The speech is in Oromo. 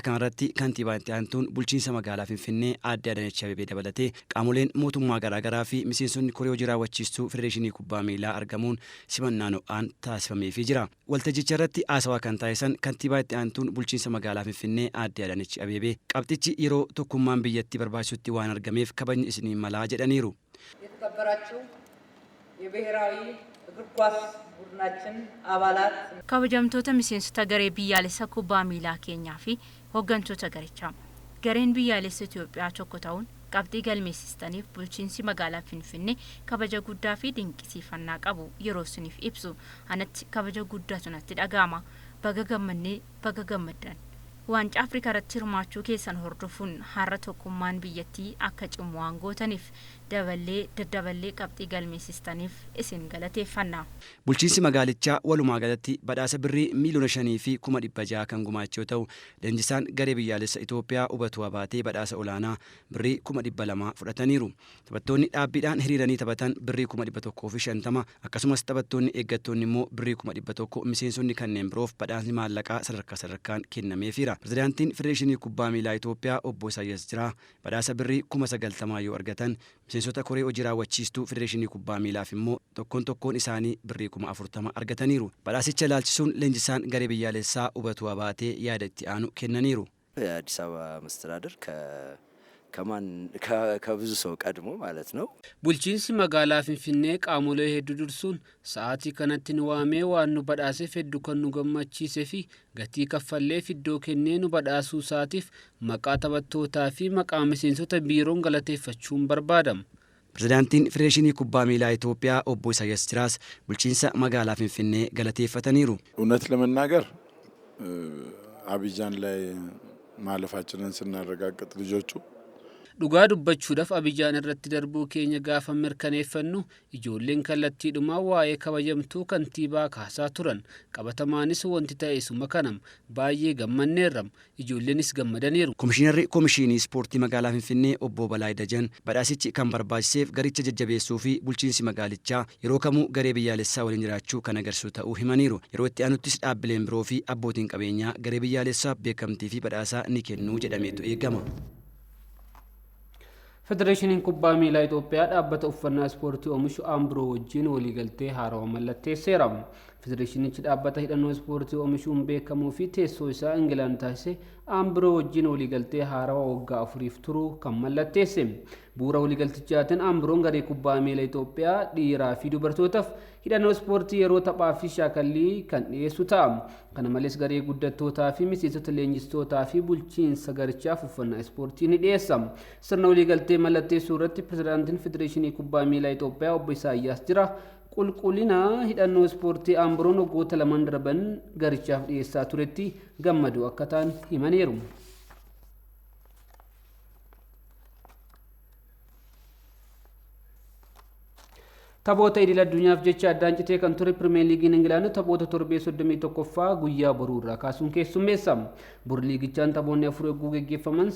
kanarratti kantiibaan itti aantuun bulchiinsa magaalaa Finfinnee Aadde Adaanech Abeebee dabalatee qaamoleen mootummaa garaagaraa fi miseensonni koree hojii raawwachiistuu Federeeshinii Kubbaa Miilaa argamuun simannaan ho'aan taasifameefii jira. Waltajjicha irratti haasawaa kan taasisan kantiibaa itti aantuun bulchiinsa magaalaa Finfinnee Aadde Adaanech Abeebee qabxichi yeroo tokkummaan biyyattii barbaachisutti waan argameef kabajni isinii malaa jedhaniiru. የተከበራችሁ የብሔራዊ እግር ኳስ ቡድናችን አባላት kabajamtoota miseensota garee biyyaalessa kubbaa miilaa keenyaa fi hooggantoota garichaa gareen biyyaalessa Itoophiyaa tokko ta'uun qabxii galmeessistaniif bulchiinsi magaalaa Finfinnee kabaja guddaa fi dinqisiifannaa qabu yeroo isiniif ibsu anatti kabaja guddaatu natti dhaga'ama. Baga gammannee baga gammaddan. Waancaa Afrikaa irratti hirmaachuu keessan hordofuun har'a tokkummaan biyyattii akka cimu waan gootaniif daddaballee qabxii galmeessistaniif isin galateeffanna. Bulchiinsi magaalichaa walumaa galatti badhaasa birrii miiliyoona 5 fi 600 kan gumaachee yoo ta'u, leenjisaan garee biyyaalessa Itoophiyaa Ubatuu Abaatee badhaasa olaanaa birrii 200 fudhataniiru. Taphattoonni dhaabbiidhaan hiriiranii taphatan birrii 150 akkasumas taphattoonni eeggattoonni immoo birrii 100 miseensonni kanneen biroof badhaasni maallaqaa sadarkaan kennameefira. Pirezidaantiin Federeeshinii Kubbaa Miilaa Itoophiyaa Obbo Isaayyaas Jiraa badhaasa birrii 90,000 yoo argatan, miseensota koree hojii raawwachiistuu Federeeshinii Kubbaa Miilaaf immoo tokkoon isaanii birrii 40,000 argataniiru. Badhaasicha ilaalchisuun leenjisaan garee biyyaalessaa Ubatuu Abaatee yaada itti aanu kennaniiru. የአዲስ አበባ መስተዳድር ከብዙ ሰው ቀድሞ ማለት ነው bulchiinsi magaalaa Finfinnee qaamolee hedduu dursuun sa'aatii kanatti nu waamee waan nu badhaaseef hedduu kan nu gammachiisee fi gatii kaffallee iddoo kennee nu badhaasuu isaatiif maqaa taphattootaa fi maqaa miseensota biiroon galateeffachuun barbaadama. Pirezidaantiin Federeeshinii Kubbaa Miilaa Itoophiyaa Obbo Isaayyaas Jiraas bulchiinsa magaalaa Finfinnee galateeffataniiru. እውነት ለመናገር አቢጃን ላይ ማለፋችንን ስናረጋግጥ ልጆቹ dhugaa dubbachuudhaaf Abijaan irratti darbuu keenya gaafa mirkaneeffannu ijoolleen kallattiidhumaa waa'ee kabajamtuu kantiibaa kaasaa turan. Qabatamaanis wanti ta'e suma kanam baay'ee gammanneerram, ijoolleenis gammadaniiru. Komishinarri Komishinii Ispoortii magaalaa Finfinnee Obbo Balaay Dajan badhaasichi kan barbaachiseef garicha jajjabeessuu fi bulchiinsi magaalichaa yeroo kamuu garee biyyaalessaa waliin jiraachuu kan agarsiisu ta'uu himaniiru. Yeroo itti aanuttis dhaabbileen biroo fi abbootiin qabeenyaa garee biyyaalessaaf beekamtii fi badhaasaa ni kennuu jedhameetu eegama. Federeeshiniin Kubbaa Miilaa Itoophiyaa dhaabbata uffannaa ispoortii oomishu Ambroo wajjin waliigaltee haarawaa mallatteesseera. Federeeshinichi dhaabbata hidhannoo ispoortii oomishuun beekamuu fi teessoo isaa Ingilaan taasise Ambroo wajjin waliigaltee haarawaa waggaa 4f turuu kan mallatteesse. Bu'uura waliigaltichaatiin Ambroon garee kubbaa miilaa Itoophiyaa dhiiraa fi dubartootaaf hidhannoo ispoortii yeroo taphaa fi shaakallii kan dhiyeessu ta'a. Kana malees garee guddattootaa fi miseensota leenjistootaa fi bulchiinsa garichaaf uffannaa ispoortii ni dhiyeessa. Sirna waliigaltee mallatteessuu irratti pirezidaantiin Federeeshinii Kubbaa Miilaa Itoophiyaa Obbo Isaayyaas Jiraa qulqullina hidhannoo ispoortii Ambroon waggoota 2 darban garichaaf dhiyeessaa turetti gammadu akka ta'an himaniiru. Taphoota idil addunyaaf jecha addaan citee kan ture Pirimeer Liigiin Ingilaand taphoota torbee 31ffaa guyyaa boruu irraa kaasuun keessummeessa. Bor liigichaan taphoonni 4 eeguu geggeeffaman